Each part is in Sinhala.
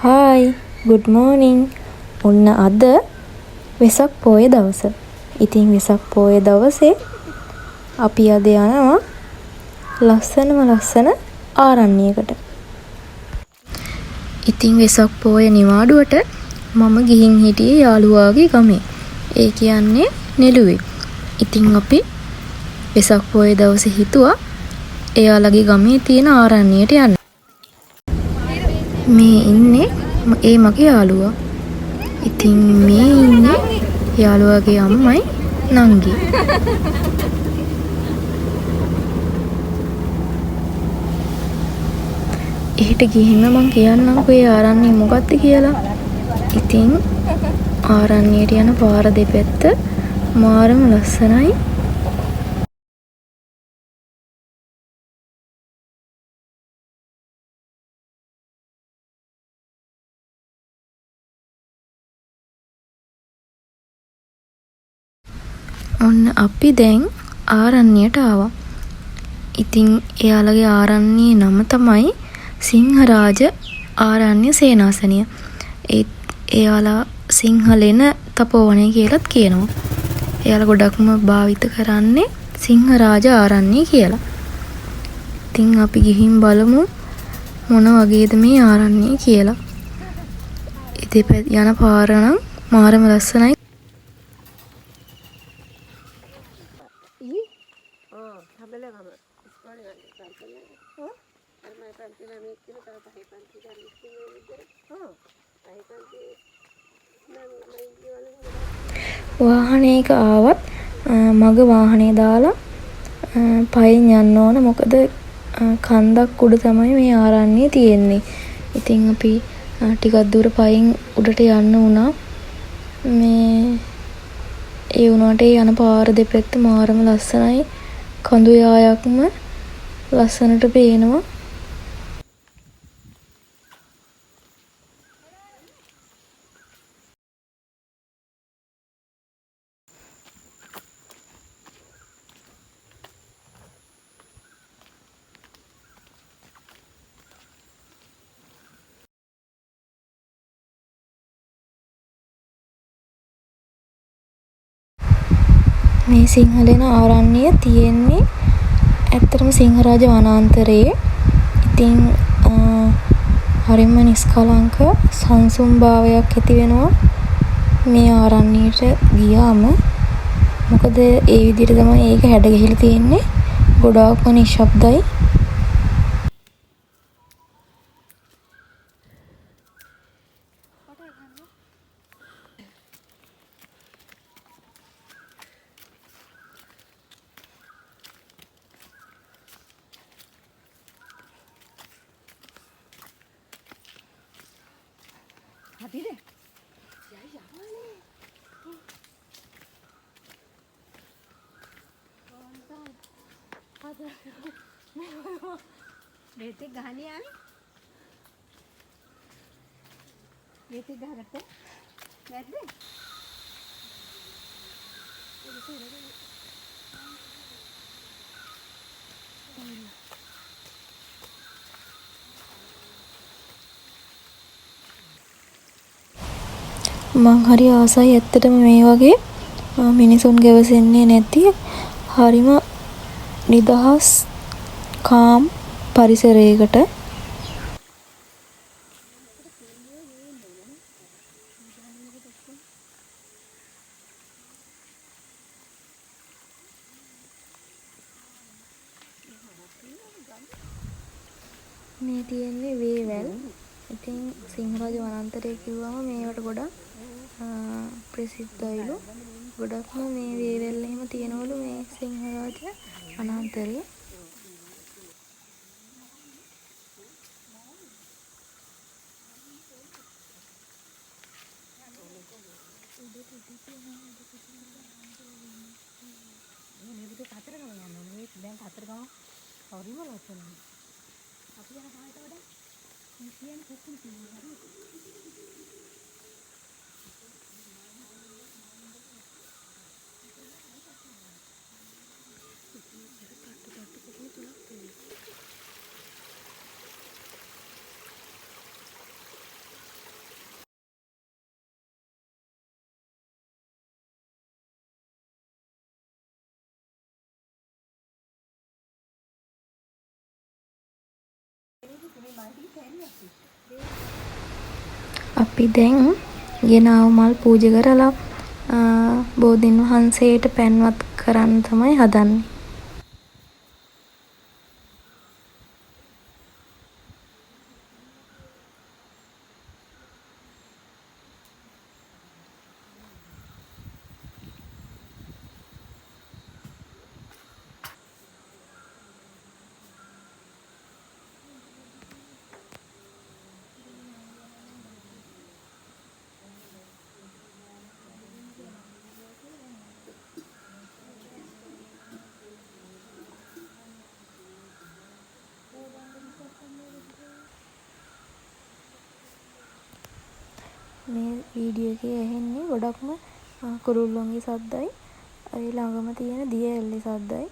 Hi good morning. ඔන්න අද වෙසක් පොය දවස. ඉතින් වෙසක් පොය දවසේ අපි අද යනවා ලස්සන ආරණ්‍යයකට. ඉතින් වෙසක් පොය නිවාඩුවට මම ගිහින් හිටියේ යාළුවාගේ ගමේ. ඒ කියන්නේ නෙළුවේ. ඉතින් අපි වෙසක් පොය දවසේ හිතුවා එයාලගේ ගමේ තියෙන ආරණ්‍යයට යන්න. මේ ඉන්නේ ඒ මගේ යාළුවා. ඉතින් මේ ඉන්නේ යාළුවාගේ අම්මයි නංගි. එහෙට ගිහින් මම කියන්නම්කෝ ඒ ආරණ්‍ය මොකක්ද කියලා. ඉතින් ආරණ්‍යයට යන පාර දෙපැත්ත මාරම ලස්සනයි. ඔන්න අපි දැන් ආරණ්‍යයට ආවා. ඉතින් එයාලගේ ආරණ්‍යයේ නම තමයි සිංහරාජ ආරණ්‍ය සේනාසනය. එයාලා සිංහලෙන තපෝවනය කියලත් කියනවා. එයාලා ගොඩක්ම භාවිත කරන්නේ සිංහරාජ ආරණ්‍ය කියලා. ඉතින් අපි ගිහින් බලමු මොන වගේද මේ ආරණ්‍ය කියලා. ඉතින් යන පාර නම් මාරම ලස්සනයි. වාහනයක ආවත් මග වාහනේ දාලා පයින් යන්න ඕන. මොකද කන්දක් උඩ තමයි මේ ආරණ්‍ය තියෙන්නේ. ඉතින් අපි ටිකක් දුර පයින් උඩට යන්න වුණා. මේ ඒ වුණාට යන පාර දෙපැත්ත මාරම ලස්සනයි. කඳු යායක්ම ලස්සනට පේනවා. මේ සිංහලෙන ආරණ්‍ය තියෙන්නේ ඇත්තටම සිංහරාජ වනාන්තරයේ. ඉතින් හරිම නිස්කලංක සංසුම් භාවයක් ඇති වෙනවා මේ ආරණ්‍යයට ගියාම. මොකද ඒ විදිහට තමයි ඒක හැඩ ගහලා තියෙන්නේ. ගොඩාක්ම නිශ්ශබ්දයි. Betik gahanian. Betik gaharate. Berde. මං හරි ආසයි ඇත්තටම මේ වගේ මිනිසුන් ගැවසෙන්නේ නැති හරිම නිදහස් කාම් පරිසරයකට. මේ තියෙන්නේ වේවැල්. ඉතින් සිංහරාජ වනාන්තරය කිව්වම මේවට ගොඩක් ප්‍රසිද්ධයිලු. ගොඩක්ම මේ වේවැල් එහෙම තියෙනවලු මේ සිංහරාජ වනාන්තරයේ. අපි දැන් ගෙනාව මල් පූජා කරලා බෝධින් වහන්සේට පැන්වත් කරන්න තමයි හදන්නේ. මේ වීඩියෝ එකේ ඇහෙන්නේ ගොඩක්ම කුරුල්ලොන්ගේ සද්දයි. ඒ ළඟම තියෙන දිය ඇල්ලේ සද්දයි.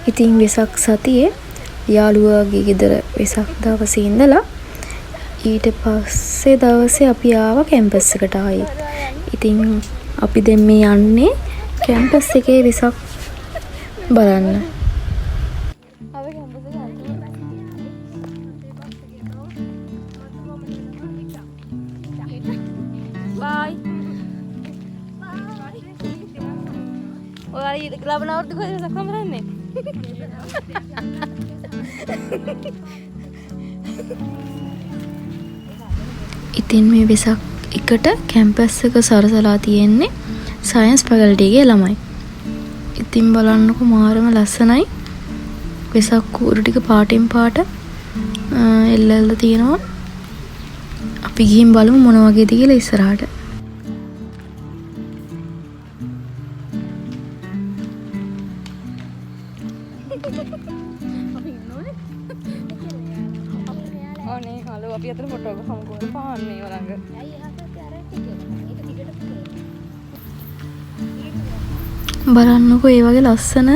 ඉතින් වෙසක් සතියේ යාළුවාගේ ගෙදර වෙසක් දවසේ ඉඳලා ඊට පස්සේ දවසේ අපි ආවා කැම්පස් එකට ආයෙත්. ඉතින් අපි දැන් මේ යන්නේ කැම්පස් එකේ වෙසක් බලන්න. Bye. ඔයාලා ඊට ලබන අවුරුදු කොහෙද වෙසක් සමරන්නේ? ඉතින් මේ වෙසක් එකට කැම්පස් එක සරසලා තියෙන්නේ සයන්ස් ෆැකල්ටි එකේ ළමයි. ඉතින් බලන්නකො මාරම ලස්සනයි. වෙසක් කූරු ටික පාටින් පාට එල්ලලා තියෙනවා. අපි ගිහින් බලමු මොන වගේද කියලා ඉස්සරහට. අනේ හලෝ අපි අතන ෆොටෝ එක සමග පාන්න මේ වලඟ. බලන්නකෝ ඒ වගේ ලස්සන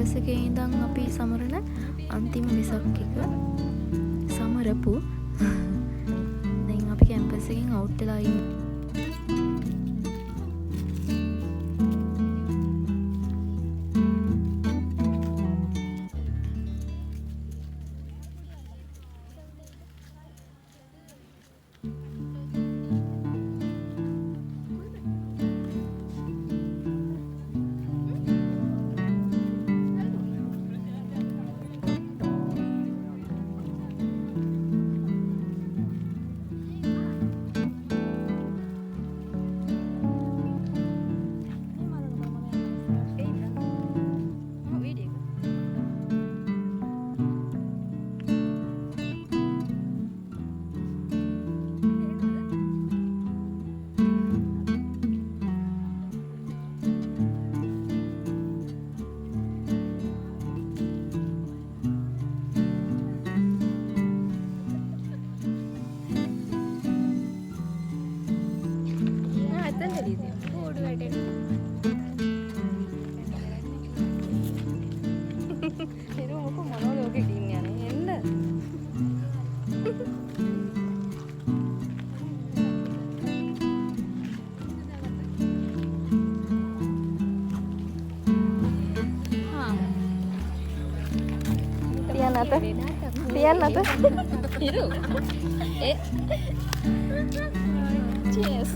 කැම්පස් එකේ ඉඳන් අපි සමරන අන්තිම වෙසක් එක සමරපු. දැන් අපි කැම්පස් එකෙන් අවුට් වෙලා ඉන්නේ. Tiyan na to. Hiru. Cheers.